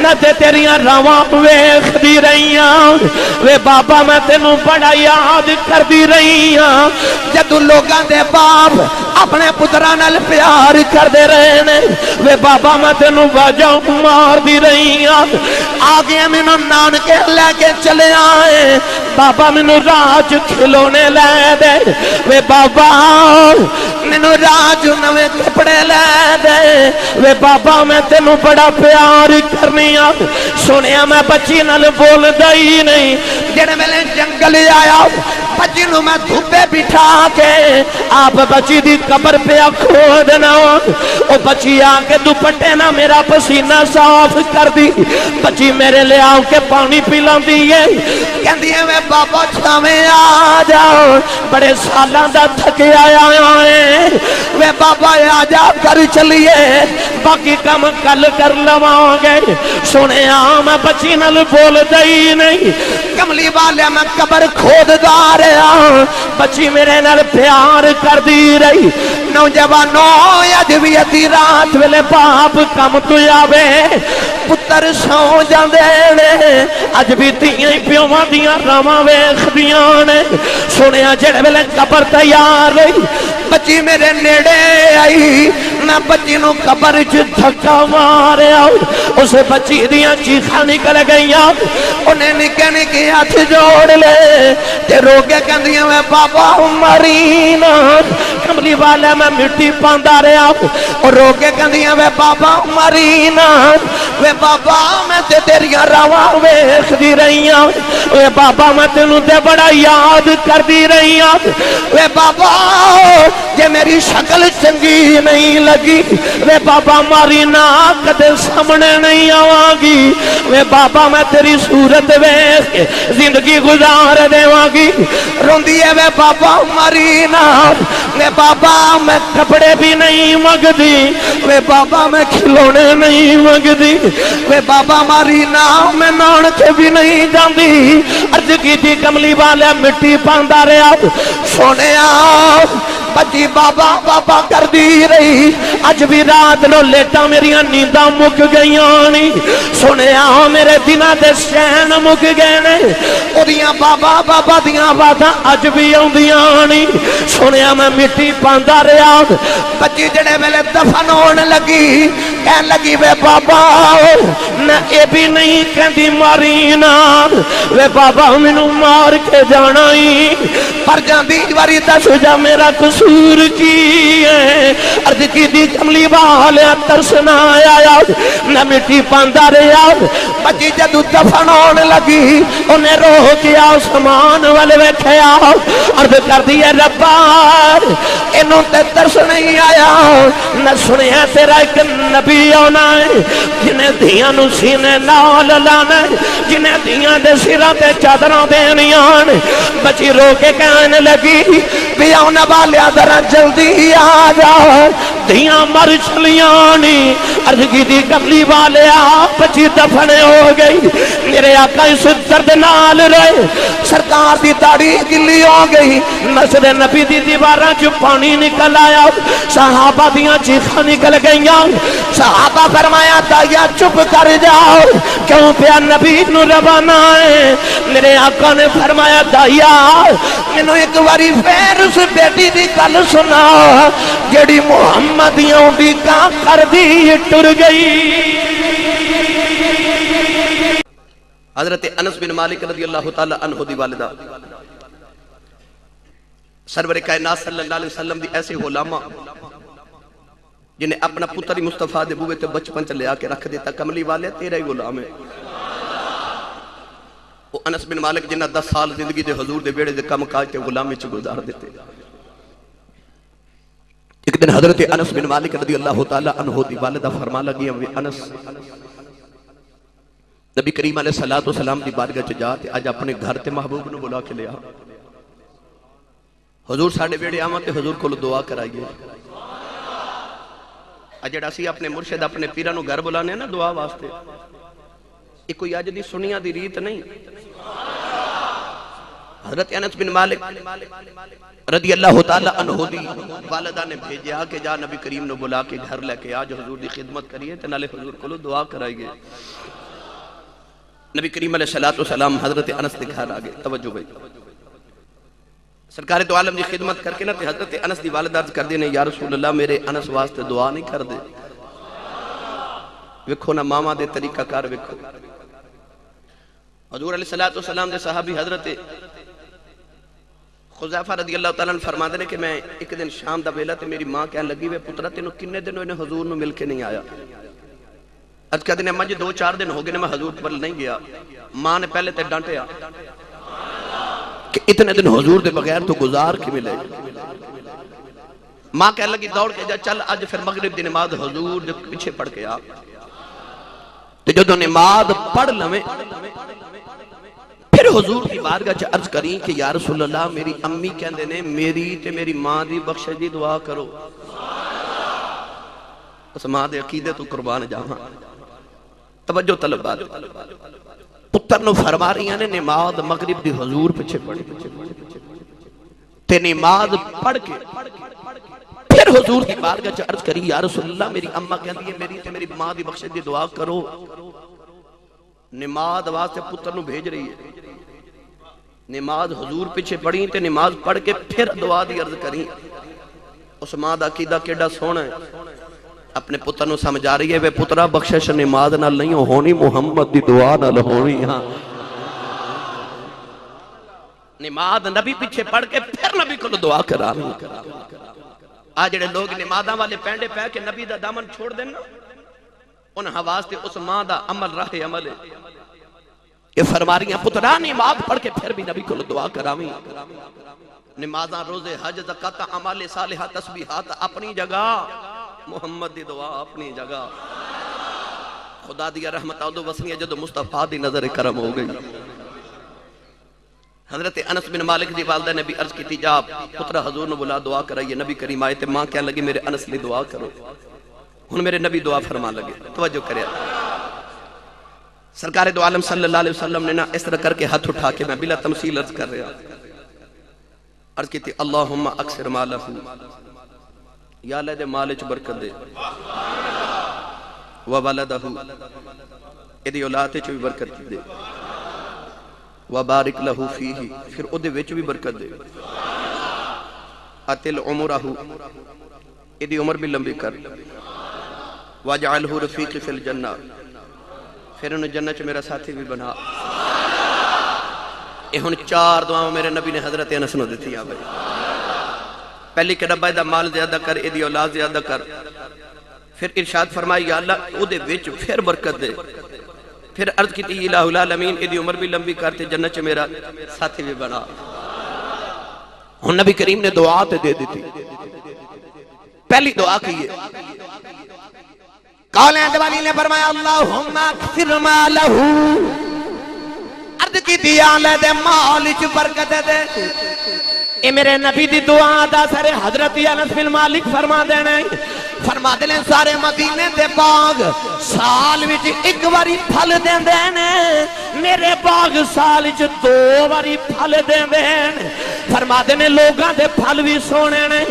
نہ تے تیریاں رواں ویکھ دی رہی ہوں وے بابا میں تینوں بڑا یاد کر دی رہی ہوں جدو لوگاں دے باپ اپنے پتران نال پیار کر دے رہے نے وے بابا میں تینوں وجہ مار دی رہی ہوں آگے منو نان کے لے کے چلے آئے بابا منو راج کھلونے لے دے وے بابا منو راج نوے کپڑے لے دے وے بابا میں تینوں بڑا پیار کرنی سنیا میں بچی نال بول دائی نہیں جڑے میلے جنگل آیا بچی نو میں دھوپے بٹھا کے آپ بچی دی قبر پہ کھودنا او بچی آکے دوپٹے نہ میرا پسینہ صاف کر دی بچی میرے لے آؤ کے پانی پلان دیئے کہندی ہے میں بابا چھاویں آ جاؤ بڑے سالاں دا تھکے آیا ہے وہ بابا آ جا کر چلیے باقی کم کل کر لواں گے سنے میں بچی نل بول دئی نہیں کملی والے میں قبر کھود دا رہا بچی میرے نل پیار کر دی رہی نوجوانوں اجویتی رات ویلے باپ کم تو آوے پتر سو جاندے نے اج بھی تیاں پیواں دیاں راواں ویکھدیاں نے سنیا جڑے ویلے قبر تیار رہی بچی میرے نیڑے آئی میں بچی نو قبر چ دھکا ماریا اس بچی دیاں چیخاں نکل گئیاں انہیں نکے نکے ہاتھ جوڑ لے تے رو کے کہندیاں میں بابا مرینا کملی والے میں مٹی پاندا رہا اور رو کے کہندیاں میں بابا مرینا وے بابا میں تے تیریاں راواں ویکھدی رہیاں وے بابا میں تینوں تے بڑا یاد کردی رہیاں وے بابا جے میری شکل چنگی نہیں لگی وے بابا ماری نا کدے سامنے نہیں آواں گی وے بابا میں تیری صورت ویکھ کے زندگی گزار دیواں گی روندی ہے وے بابا ماری نا وے بابا میں کپڑے بھی نہیں منگدی وے بابا میں کھلونے نہیں منگدی وے بابا ماری نا میں نان کے بھی نہیں جاندی عرض کی تھی کملی والے مٹی پاندا رہا سونیا بچی بابا بابا کر دی رہی اج بھی رات نو لیٹا میریاں نینداں مک گئیاں نہیں سنیا میرے دناں دے سین مک گئے نے اودیاں بابا بابا دیاں باتاں اج بھی آوندیاں نہیں سنیا میں مٹی پاندا رہا بچی جڑے ویلے دفن ہون لگی کہن لگی وے بابا نہ اے بھی نہیں کہندی ماری نا وے بابا مینوں مار کے جانا ہی پر جاندی واری دس جا میرا قصور کی ہے عرض کی دی کملی والے ترسنا آیا نہ مٹی پاندا رہا بچی جدو دفن ہونے لگی انہیں روح کیا آسمان والے ویکھیا عرض کر دی ہے ربا انہوں تے ترس نہیں آیا نہ سنیا تیرا ایک نبی ہونا ہے جنہیں دیاں نو سینے نال لانا ہے جنہیں دیاں دے سرہ تے چادروں دینیاں بچی رو کے کہنے لگی بھی آنے والے ذرا جلدی آ جا دیاں مر چلیاں نی عرض کی دی کملی والے بچی دفنے ہو گئی میرے آقا اس درد نال رہے سرکار دی داڑھی گلی ہو گئی مسجد نبی دی دیواراں چ پانی نکل آیا صحابہ دیاں چیخاں نکل گئیاں صحابہ فرمایا دایا چپ کر جاؤ کیوں پیا نبی نو روانہ ہے میرے آقا نے فرمایا دایا مینوں ایک واری پھر اس بیٹی دی گل سنا جڑی محمدیوں دی کاں کر دی ٹر گئی حضرت انس بن مالک رضی اللہ تعالی عنہ دی والدہ سرور کائنات صلی اللہ علیہ وسلم دی ایسے غلامہ جنہیں اپنا پتر مصطفیٰ دے بوئے تے بچپن چلے آکے رکھ دیتا کملی والے تیرا ہی غلام ہے وہ انس بن مالک جنہ 10 سال زندگی دے حضور دے بیڑے دے کم کاج تے غلامی چ گزار دیتے ایک دن حضرت انس بن مالک رضی اللہ تعالی عنہ دی والدہ فرما لگی ہیں انس نبی کریم علیہ السلام دی بارگاہ چ جاتے آج اپنے گھر تے محبوب نو بلا کے لیا حضور ساڑھے بیڑے آماں تے حضور کو دعا کرائیے اجڑا سی اپنے مرشد اپنے پیرانو گھر بلانے نا دعا واسطے ایک کوئی آج دی سنیا دی ریت نہیں حضرت انس بن مالک رضی اللہ تعالی عنہ دی والدہ نے بھیجیا کہ جا نبی کریم نو بلا کے گھر لے کے آج حضور دی خدمت کریے تے نالے حضور کو دعا کرائیے نبی کریم علیہ السلام حضرت انس دے گھر آگے توجہ بھائی سرکار تو عالم دی خدمت کر کے نا تے حضرت انس دی والدہ عرض کر دینے یا رسول اللہ میرے انس واسطے دعا نہیں کر دے وکھو نا ماما دے طریقہ کار وکھو حضور علیہ السلام دے صحابی حضرت خزیفہ رضی اللہ تعالیٰ نے فرما دینے کہ میں ایک دن شام دا ویلا تے میری ماں کہنے لگی وے پترہ تینوں کنے دنوں انہیں حضور نو مل کے نہیں آیا ارد کہتے ہیں مجھے 2-4 دن ہو گئے میں حضور پر نہیں گیا. ماں نے پہلے تے ڈانٹیا کہ اتنے دن حضور دے بغیر تو گزار کی ملے. ماں کہنے لگی دوڑ کے جا چل اج پھر مغرب دی نماز حضور دے پیچھے پڑھ کے آ. تو جدو نماز پڑھ لویں پھر حضور دی بارگاہ چ عرض کریں کہ یا رسول اللہ میری امی کہندے نے میری تے میری ماں دی بخشش دی دعا کرو. اس ماں دے عقیدے تو قربان جاواں. توجہ طلباء پتر نو فرما رہی ہیں نے نماز مغرب دی حضور پیچھے پڑھی تے نماز پڑھ کے پھر حضور دی بارگاہ چ عرض کری یا رسول اللہ میری اماں کہندی ہے میری تے میری ماں دی بخشش دی دعا کرو. نماز واسطے پتر نو بھیج رہی ہے. نماز حضور پیچھے پڑھی تے نماز پڑھ کے پھر دعا دی عرض کریں. اس ماں دا عقیدہ کیڑا سونا ہے. اپنے پتر نو سمجھا رہی ہے وے پترا بخشش نماز نال نہیں ہونی محمد دی دعا نال ہونی. ہاں نماز نبی پیچھے پڑھ کے پھر نبی کو دعا کرا. آج جڑے لوگ نمازاں والے پینڈے پہ کے نبی دا دامن چھوڑ دینا ان حواستے اس ماں دا عمل راہ عمل ہے. یہ فرما رہی ہیں پترا نماز پڑھ کے پھر بھی نبی کو دعا کراویں. نمازاں روزے حج زکات اعمال صالحات تسبیحات اپنی جگہ محمد دی دعا اپنی جگہ. خدا دی رحمت اودو وسنی ہے جدو مصطفیٰ دی نظر کرم ہو گئی. حضرت انس بن مالک دی والدہ نے بھی عرض کی تھی جا پترا حضور نے بلا دعا کرائیے. نبی کریم آئے تھے. ماں کہنے لگی میرے انس لی دعا کرو. ہن میرے نبی دعا فرما لگے. توجہ کرے سرکار دو عالم صلی اللہ علیہ وسلم نے نا اس طرح کر کے ہاتھ اٹھا کے میں بلا تمثیل عرض کر رہا عرض کی تھی اللہم اکثر مالہ یا اللہ دے مالچ برکت دے وولدہ ادھی اولاد چ بھی برکت دے وبارک لہو فیہ پھر ادھے وچ بھی برکت دے اتل عمرہ ادھی عمر بھی لمبی کر واجعلہ رفیق فی الجنہ پھر انہیں جنت میرا ساتھی بھی بنا. یہ ہن 4 دعاؤں میرے نبی نے حضرت انس نو دیتی ہیں. پہلی کہ رب دا مال زیادہ کر ادھی اولاد زیادہ کر. پھر ارشاد فرمائی یا اللہ او دے وچ پھر برکت دے. پھر عرض کی تھی الہ العالمین ادھی عمر بھی لمبی کرتے جنت میرا ساتھی بھی بنا. ہن نبی کریم نے دعا تے دے دیتی. پہلی دعا کی ہے قول اندوالی نے فرمایا اللہم اکثر مالہ عرض کی دیا اللہ دے مالچ برکت دے. اے میرے نبی دی دعا دا سارے حضرت انس بن مالک فرما دینے فرما دینے سارے مدینے دے باغ سال وچ ایک واری پھل دیں دینے میرے باغ سال وچ 2 واری پھل دیں دینے. فرما دینے لوگاں دے پھل بھی سونے نے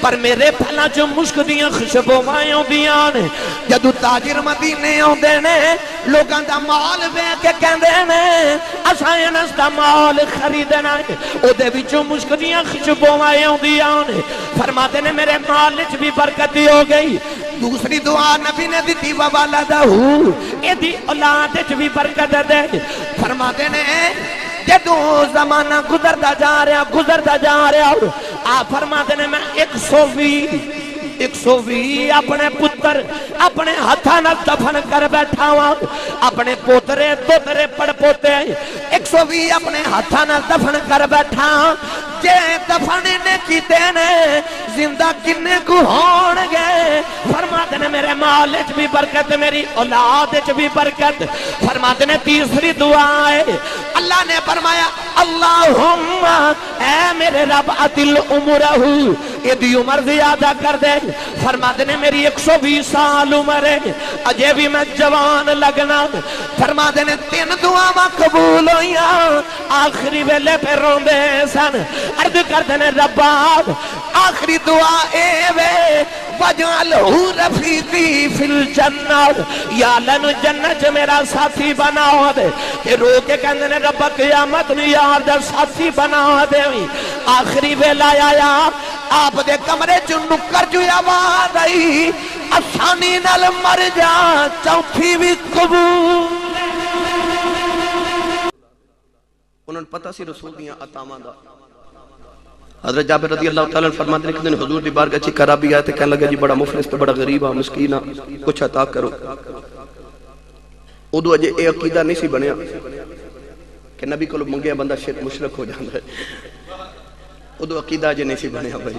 پر میرے پھلاں جو مشک دیاں خوشبوئیں ہوندیاں نے. جدو تاجر مدینے ہوندے نے لوگاں دا مال ویکھ کے کہندے نے اساں انس دا مال خریدنا ہے او دے وچوں مشک دیاں خوشبوئیں ہوندیاں نے. فرماتے نے میرے مال وچ بھی برکت ہو گئی. دوسری دعا نبی نے دی وولدہ ایدی اولاد وچ بھی برکت دے. فرماتے نے جدو زمانہ گزردا جا رہا آپ فرماتے نے میں 120 اپنے پتر اپنے ہتھاں نال دفن کر بیٹھا ہوں. اپنے پوترے دوترے پڑ پوتے 120 اپنے ہتھاں نال دفن کر بیٹھا ہوں. جے دفن نے کیتے نے زندہ کنے کو ہون گے. فرماتے نے میرے مال وچ بھی برکت میری اولاد وچ بھی برکت. فرماتے نے تیسری دعا ہے اللہ نے فرمایا اللہم اے میرے رب اتل عمرہ ادھی عمر زیادہ کر دے. فرماتے نے میری 120 سال عمر ہے اجے بھی میں جوان لگنا. فرماتے نے 3 دعا قبول ہوئیاں آخری ویلے پہ روندے سن. عرض کرتے نے ربا آخری دعا اے وے وجعلہ رفیقی فی الجنہ یا لن جنت میرا ساتھی بنا دے. کہ رو کے کہتے نے ربا قیامت میں یار در ساتھی بنا دے. آخری ویلا آیا آپ دے کمرے جو نکر جو آواز آئی آسانی نال مر جا چوتھی بھی قبول. انہوں نے پتہ سی رسول دیاں عطاواں دا. حضرت جابر رضی اللہ تعالیٰ فرماتے ہیں کہ حضور دی بارگاہ چ کرابی آئے تے کہنے لگا جی بڑا مفلس تے بڑا غریب ہاں مسکین ہاں کچھ عطا کرو. ادو اجے یہ عقیدہ نہیں سی بنیا کہ نبی کو منگیا بندہ شرک مشرک ہو جاتا ہے، ادو عقیدہ اجے نہیں سی بنیا بھائی.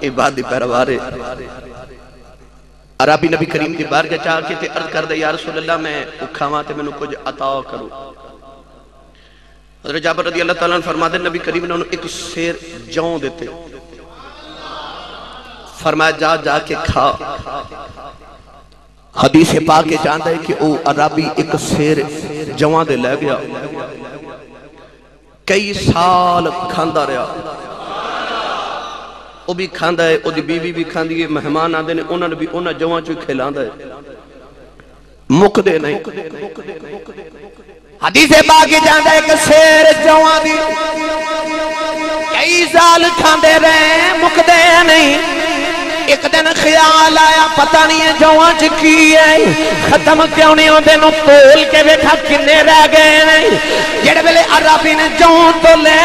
یہ بات دی پیروار ہے. عربی نبی کریم دی بارگاہ چاہ کے تے عرض کر دے یا رسول اللہ میں کھاواں تے مینوں کچھ عطا کرو. حضرت جابر رضی اللہ تعالیٰ عنہ فرماتے نبی کریم نے انہوں ایک سیر جاؤں دیتے، فرمایا جا کے کھا. حدیث پاک کے جانتا ہے کہ او عربی ایک سیر جوان دے لے گیا، کئی سال کھاندا رہا. وہ بھی کھاندا ہے، وہ دی بیوی بھی کھاندی ہے، مہمان آندے نے انہوں نے بھی انہوں جوان چوئی کھلاندا ہے، مک دے نہیں. حدیث پاک کے جانتا ہے کہ سیر جوان دی کئی سال کھاندے رہے مکدے نہیں. ایک دن خیال آیا پتہ نہیں ہے جوان چکی ہے ختم کیوں نہیں ہوندے نو تول کے بیٹھا کنے رہ گئے نہیں. جڑے ویلے عربی نے جوان تولے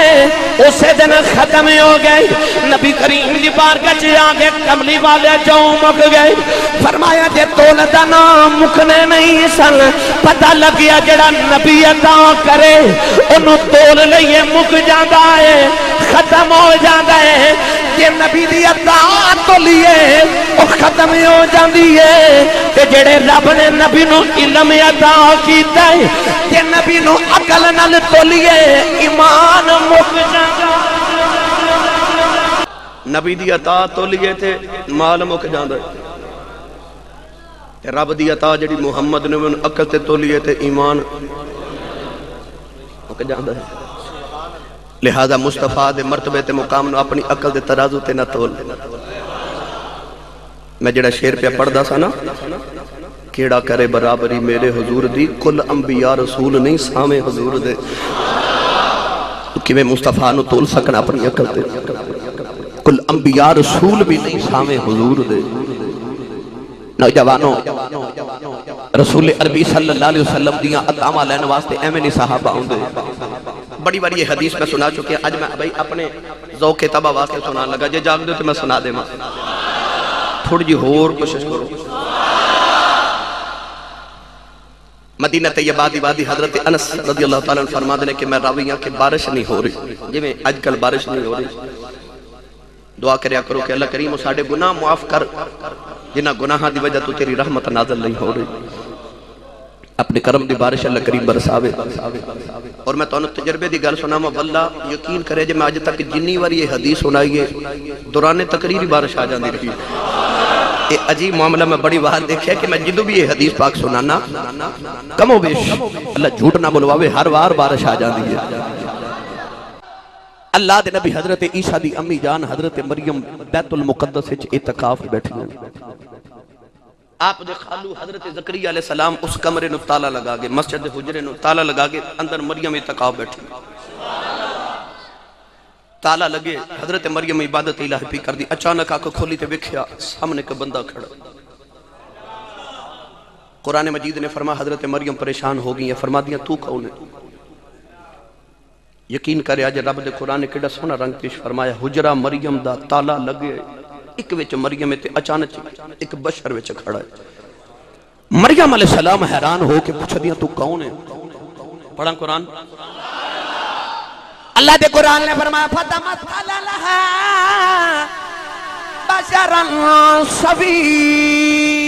اسے دن ختم ہو گئے. نبی کریم دی بارگاہ چ آگے کملی والے جوان مک گئے. فرمایا جے تول دا نام مکنے نہیں سن پتہ لگیا جڑا نبی عطا کرے انہوں تول لئیے مک جاندہ ہے ختم ہو جاندہ ہے. یہ نبی دی عطا تولیے وہ ختم ہو جاندی ہے. کہ جڑے رب نے نبی نو علم عطا کیتا ہے کہ نبی نو عقل نال تولیے ایمان مک جاندہ. نبی دی عطا تولیے تے مال مک جاندہ ہے. رب دی عطا جڑی محمد نے ان عقل تے تولیے تے ایمان مک جاندہ ہے. لہذا مصطفیٰ دے مرتبے تے مقام نو اپنی عقل دے ترازو تے نہ تول. میں جڑا شعر پہ پڑھ دا سا نا کیڑا کرے برابری میرے حضور دی کل انبیاء رسول نہیں سامے حضور دے. تو کہ میں مصطفیٰ نو تول سکنا اپنی عقل دے. کل انبیاء رسول بھی نہیں سامے حضور دے. نوجوانوں رسول عربی صلی اللہ علیہ وسلم دیاں عطاواں لین واسطے ایویں نہیں صحابہ ہوندے. بڑی بڑی یہ حدیث میں سنا چکے ہیں. آج میں بھائی اپنے ذوق طبع واسطے سنا لگا جے جاگ دے تو میں سنا دے ماں تھوڑی جی ہور کوشش کرو. مدینہ طیبہ دی وادی حضرت انس رضی اللہ تعالیٰ عنہ فرما دینے کہ میں راویاں کہ بارش نہیں ہو رہی جی میں آج کل بارش نہیں ہو رہی. دعا کریا کرو کہ اللہ کریم ساڑے گناہ معاف کر جنہ گناہ دی وجہ تو تیری رحمت نازل نہیں ہو رہی. اپنے کرم دی بارش اللہ کریم برساوے. اور میں تو انہوں تجربے دی گل سنا میں واللہ یقین کرے جے میں آج تک جنی واری یہ حدیث سنائیے دوران تقریری بارش آ جاندی رہی. یہ عجیب معاملہ میں بڑی بار دیکھا کہ میں جدو بھی یہ حدیث پاک سنانا کم و بیش اللہ جھوٹ نہ بلواوے ہر وار بارش آ جاندی ہے. اللہ دے نبی حضرت عیسیٰ دی امی جان حضرت مریم بیت المقدس وچ اعتکاف بیٹھی ہیں. آپ دے خالو حضرت زکریا علیہ السلام اس کمرے نو تالا لگا گے مسجد حجرے نو تالا لگا گے اندر مریم اعتکاف بیٹھی. تالا لگے حضرت مریم عبادت الہی پی کر دی. اچانک آنکھ کھولی تے ویکھیا سامنے کا بندہ کھڑا. قرآن مجید نے فرمایا حضرت مریم پریشان ہو گئی ہیں. فرما دیا تو کون ہے؟ یقین کرے آج رب دے قرآن نے کیڑا سونا رنگ پیش فرمایا. حجرہ مریم دا تالا لگے ایک وچ مریم تے اچانک ایک بشر وچ کھڑا ہے. مریم علیہ السلام حیران ہو کے پوچھ دیا تو کون ہے؟ پڑھا قرآن. اللہ دے قرآن نے فرمایا فتمثل لها بشرا سویا.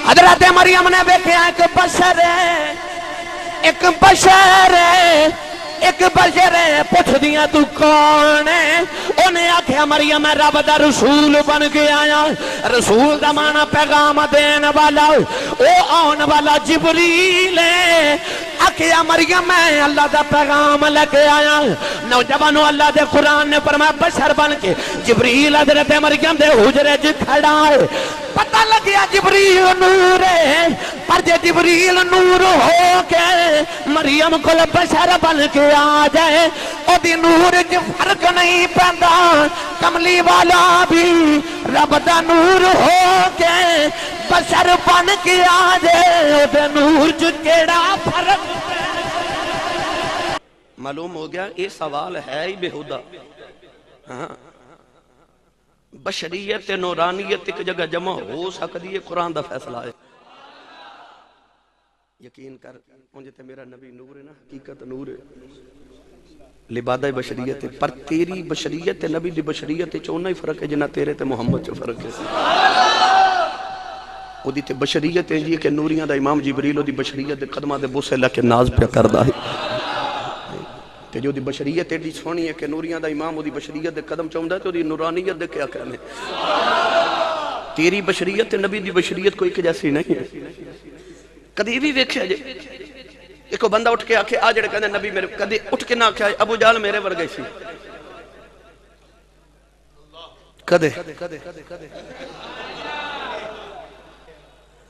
حضرت مریم نے دیکھا ایک بشر ہے ایک بشر ہے ایک بشر ہے. پوچھ دیا تو کون ہے؟ انہیں آکھیا مریم رب دا رسول بن کے آیا. رسول دا معنی پیغام دین والا او آن والا جبریل ہے. آکھیا مریم میں اللہ دا پیغام لے کے آیا. نوجوانوں اللہ دے قرآن نے فرمایا بشر بن کے جبریل حضرت مریم دے حجرے چ کھڑا ہے. پتہ لگیا جبریل نور ہے پر جے جبریل نور ہو کے مریم کو بشر بن کے آ جائے او دی نور چ فرق نہیں پیندا. کملی والا بھی رب دا نور ہو کے بشر بن کے آ جائے او دے نور چ کیڑا فرق. معلوم ہو گیا یہ سوال ہے ہی بےہودہ. ہاں بشریت تے نورانیت ایک جگہ جمع ہو سکتی ہے، قرآن دا فیصلہ ہے۔ یقین کر مجھے تے میرا نبی نور ہے نا، حقیقت نور ہے، لبادہ بشریت ہے، پر تیری بشریت تے نبی دی بشریت چونہ ہی فرق ہے جنہ تیرے تے محمد چو فرق ہے۔ وہ دی تے بشریت ہے جی کہ نوریاں دا امام جبریل وہ دی بشریت دے قدمہ دے بوسے لکے ناز پہ کردہ ہے، تے جو دی بشریت ایڈی سونی ہے کہ نوریاں دا امام وہ دی بشریت دے قدم چاہندہ ہے تو دی نورانیت دے کیا کہنے۔ تیری بشریت تے نبی دی بشریت کوئی کہ جیسی نہیں ہے۔ کدی بھی ویکھیا جے ایک بندہ اٹھ کے آکھے آ جڑے کہنے نبی میرے، کدی اٹھ کے نہ آکھے ابو جہل میرے ورگے سی، کدے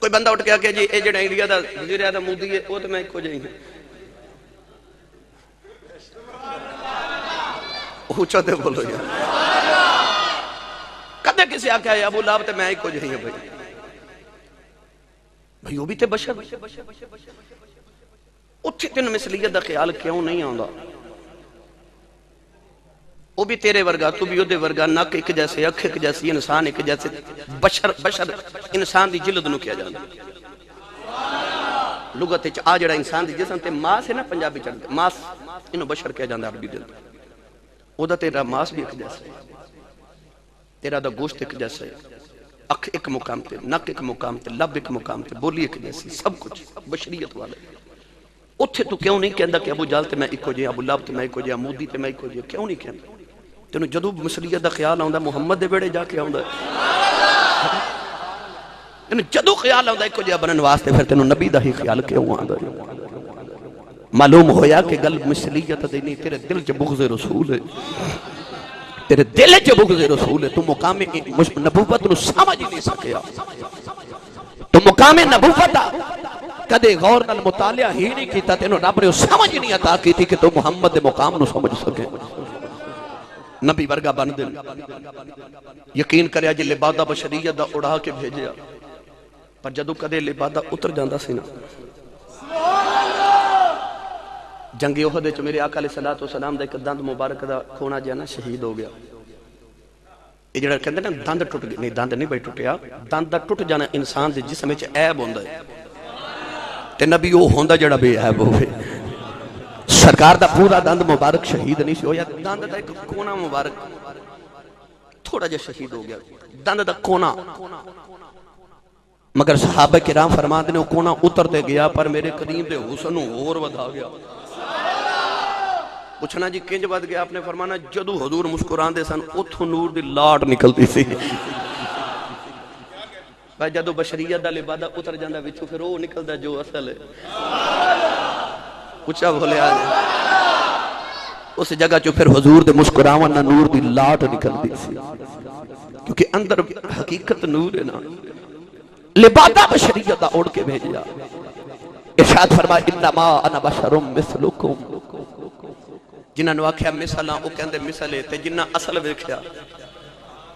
کوئی بندہ اٹھ کے آکھے جی اے جڑے انڈیا دا وزیر اعظم مودی ہے وہ تو میں کو جائی ہوں، اونچا تے بولو یار، کدے کسی آکھے ہے ابو لہب تے میں کو جائی ہوں بھائی وہ بھی تے بشر، اتھے تین مثلیت دا خیال کیوں نہیں آندا؟ وہ بھی تیرے ورگا، تو بھی وہ دے ورگا، ناک ایک جیسے، اکھ ایک جیسی، انسان ایک جیسے، بشر انسان دی جلد نو کیا جانا۔ لغت آ جڑا انسان دی جسم تے ماس ہے نا پنجابی چڑھ گیا، ماس انہوں بشر کیا جانا عربی دل، وہ دا تیرا ماس بھی ایک جیسے، تیرا دا گوشت ایک جیسے، اکھ ایک مقام تے، نک ایک مقام تے، لب ایک مقام تے، بولی ایک جیسی، سب کچھ بشریت والے۔ اتھے تو کیوں نہیں کہندا کہ ابو جہل تے میں ایکو جے، ابو لہب تے میں ایکو جے، مودی تے میں ایکو جے، کیوں نہیں کہندا؟ تینوں جدو مثلیت دا خیال آندا محمد دے بیڑے جا کے آندا ہے، تینوں جدو خیال آندا ایکو جے بنن واسطے، پھر تینوں نبی دا ہی خیال کیوں آندا ہے؟ معلوم ہویا کہ گل مثلیت دے نہیں، تیرے دل چ بغض رسول ہے، تیرے دل چ بغض رسول ہے، تو مقام نبوت نو سمجھ نہیں سکیا، تو مقام نبوت کدے غور نال مطالعہ ہی نہیں کیتا، تینوں رب نے سمجھ نہیں عطا کی تھی کہ تو محمد دے مقام نو سمجھ سکے، نبی ورگا بن دے۔ یقین کریا جی لبادہ بشریت دا اڑا کے بھیجیا، پر جدو کدے لبادہ اتر جاندہ سی نا، جنگ احد وچ میرے آقا علیہ السلام دا ایک دند مبارک دا کھونا جانا شہید ہو گیا۔ یہ جڑا کہندے نا دند ٹوٹ گیا، نہیں دند نہیں بھائی ٹوٹیا، دند دا ٹوٹ جانا انسان دے جسم وچ عیب ہوندا ہے، تے نبی وہ ہوندا جڑا بے عیب ہوئے۔ سرکار دا پورا دند مبارک شہید نہیں سی ہویا، دند دا ایک کونا مبارک تھوڑا جا شہید ہو گیا، دند دا کونا، مگر صحابہ کرام فرماتے نے وہ کونا اتر دے گیا، پر میرے قدیم دے حسن اور ودا گیا۔ پوچھنا جی کنج ود گیا؟ آپ نے فرمانا جدو حضور مسکران دے سن اتھو نور دی لاٹ نکلتی سی، بھائی جدو بشریت دا لبادہ اتر جاندہ وچھو پھر وہ نکلدا جو اصل ہے، اچھا بولے آج اس جگہ جو پھر حضور دے مسکراون نہ نور دی لاٹ نکل دی سی، کیونکہ اندر حقیقت نور ہے نا۔ لبادہ بشریت دا اڑ کے بھیجیا، ارشاد فرمایا انما انا بشر مثلکم، جنہاں نو آکھیا مثلا وہ کہندے مثلے، تے جنہاں اصل ویکھیا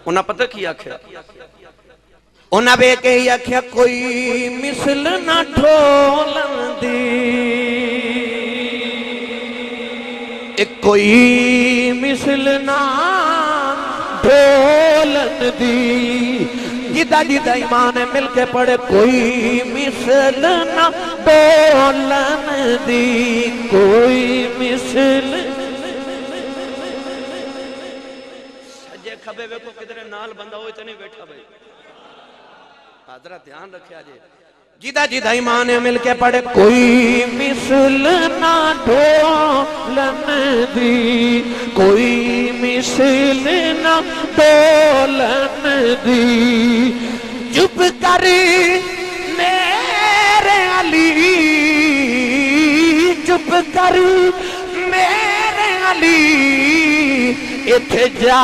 انہاں پتہ کی آکھیا؟ انہاں بے کے ہی آکھیا کوئی مثل نہ ڈھولن دی، ایک کوئی مثل نہ ڈھولن دی، جدہ جدہ ایمان مل کے پڑے کوئی مثل نہ ڈھولن دی، کوئی مثل سجے کھبے وے کو کدھرے نال بندہ ہوئے تو نہیں بیٹھا بھائی، حضرت دھیان رکھیا جے، جدہ جدہ ایمان مل کے پڑے کوئی مثل نہ ڈھولن دی، کوئی مثل نہ ڈھولن دی، چپ کری میرے علی، چپ کری میرے علی، اتھے جا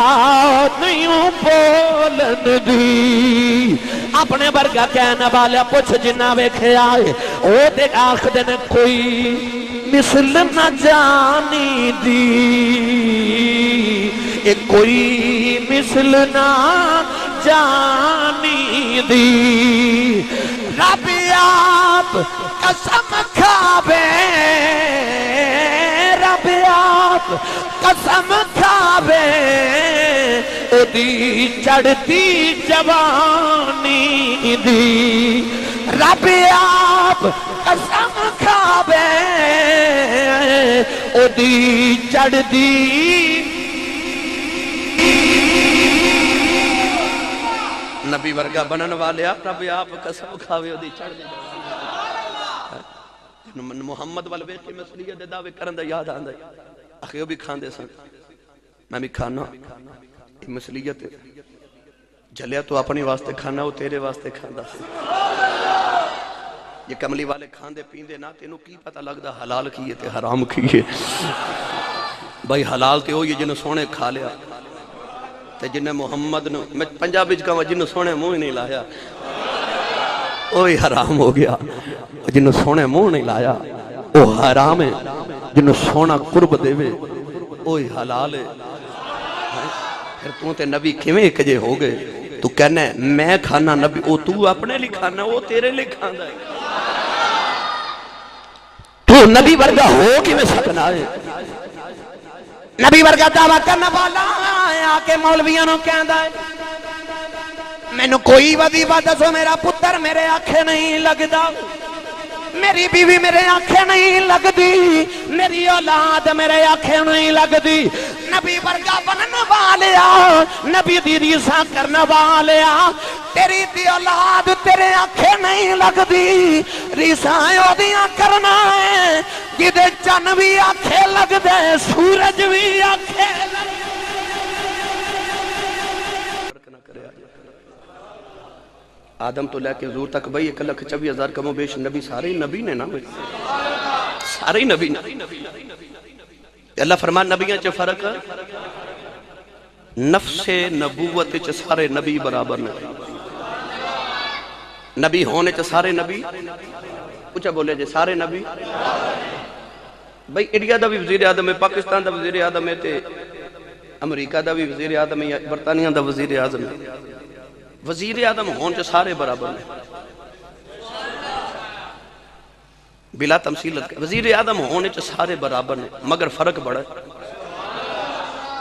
نہیں بولن دی، اپنے برگا کہنا والا پوچھ جنہ ویکھے آئے او دے آخ دن کوئی مثل نہ جانی دی، ایک کوئی مثل نہ جانی دی، رب آپ قسم کھاوے، رب آپ قسم کھاوے، اے دی چڑھتی جوانی دی رب آپ قسم کھاوے او دی چڑھتی نبی ورگا بنن والے آپ رب آپ قسم کھاوے دی چڑھ دے محمد وال ویکھ کے مسلیت دے دعوے کرن دا یاد آندا اخی او بھی کھاندے سن میں بھی کھانا مسلیت جلیا تو اپنی واسطے کھانا وہ تیرے واسطے کھاندا سی یہ کملی والے کھاندے پیندے نہ تینوں کی پتہ لگدا حلال کیے تے حرام کیے بھائی حلال تے ہو یہ جنوں سونے کھا لیا تے جنہیں محمد نو میں پنجابی جکا ہوں جنہوں سونے منہ نہیں لایا وہی حرام ہو گیا جنہوں سونے منہ نہیں لایا وہ حرام ہے جنہوں سونا قرب دے وہی حلال ہے پھر تو تے نبی کیویں کجے ہو گئے تو کہنا ہے میں کھانا نبی او تو اپنے لئے کھانا وہ تیرے لئے کھانا ہے تو نبی ورگا ہو کی میں سکنا ہے نبی ورگا دعویٰ کرنا والا آکے مولویاں نو کہندا ہے میں نو کوئی وظیفہ دسو میرا پتر میرے آنکھیں نہیں لگدا میری بیوی میرے آنکھیں نہیں لگدی میری اولاد میرے آنکھیں نہیں لگدی نبی ورگا بنن والیا نبی دی ریساں کرن والیا تیری دی اولاد تیرے آنکھیں نہیں لگدی ریساں اودیاں کرنا ہے جدے چن بھی آنکھیں لگ دے سورج بھی آنکھیں لگ دے آدم تو لے کے حضور تک بھئی 1,24,000 کم و بیش نبی سارے نبی نے نا سارے نبی نے اللہ فرمان نبیاں چے فرق نفس نبوت چے سارے نبی برابر نے نبی ہونے چے سارے نبی کچھ بولے جے سارے نبی بھئی انڈیا دا بھی وزیر اعظم ہے پاکستان دا وزیر اعظم ہے تے امریکہ دا بھی وزیر اعظم ہے برطانیہ دا وزیر اعظم ہے وزیر اعظم ہون چے سارے برابر ہیں بلا تمثیل وزیر اعظم ہونے چے سارے برابر ہیں مگر فرق بڑا ہے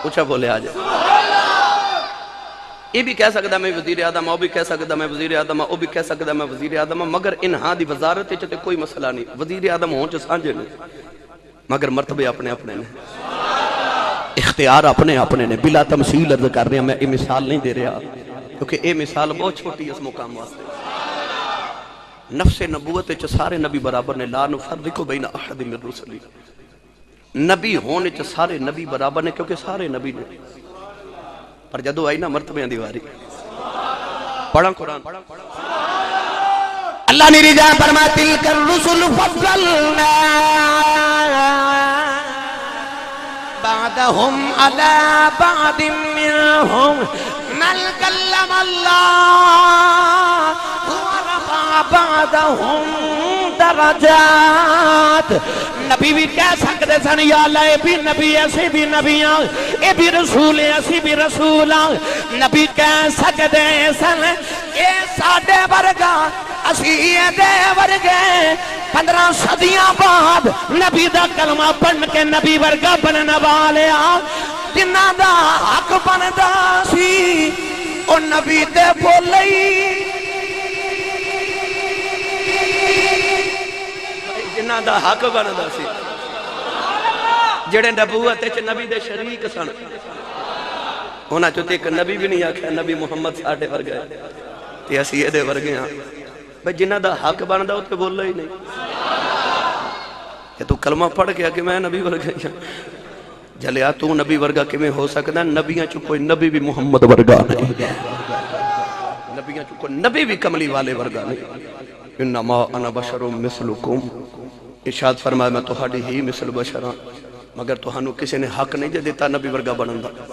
اچھا بولے آجائے یہ بھی کہہ سکتا میں وزیر اعظم وہ بھی کہہ سکتا میں وزیر اعظم وہ بھی کہہ سکتا میں وزیر اعظم مگر انہاں دی وزارت چے کوئی مسئلہ نہیں وزیر اعظم ہون چے سانجے نہیں مگر مرتبے اپنے اپنے نے اختیار اپنے اپنے نے بلا تمثیل عرض کر رہے ہیں میں یہ مثال نہیں دے رہا کیونکہ یہ مثال بہت چھوٹی ہے اس مقام واسطے نفس نبوت چ سارے نبی برابر نے لا نفرق بین احد من رسلی نبی ہونے چ سارے نبی برابر نے کیونکہ سارے نبی نے پر جدو آئی نا مرتبہ دیواری پڑھا قرآن اللہ میری جان فرما تلک الرسل فضلنا بعدهم على بعد منهم من كلم الله ورفع بعدهم درجات نبی بھی کہہ سکتے سن یا اللہ اے بھی نبی ایسے بھی نبیاں اے بھی رسول ایسی بھی رسولاں نبی کہہ سکتے سن اے ساڑھے ورگا اسی دے ورگے 15 صدیاں بعد نبی دا کلمہ پڑھ کے نبی ورگا بننا والیا جنہ دا حق بندا سی او نبی دے بولئی جنہ دا حق بندا سی جڑے نبوت چ نبی دے شریک سن انہاں چوں تے ایک نبی بھی نہیں آکھیا نبی محمد ساڈے ورگا تے اسی دے ورگے ہاں بھئی جنہ دا حق بندا او تے بولنا ہی نہیں کہ تو کلمہ پڑھ گیا کہ میں نبی ورگا ہوں جلیا تو نبی ورگا کیویں ہو سکدا نبیاں چوں کوئی نبی بھی محمد ورگا نہیں نبیاں چوں کوئی نبی بھی کملی والے ورگا نہیں انما انا بشر مثلکم ارشاد فرمایا میں تہاڈی ہی مثل بشر ہاں مگر تہانوں کسی نے حق نہیں دے دیتا نبی ورگا بنن دا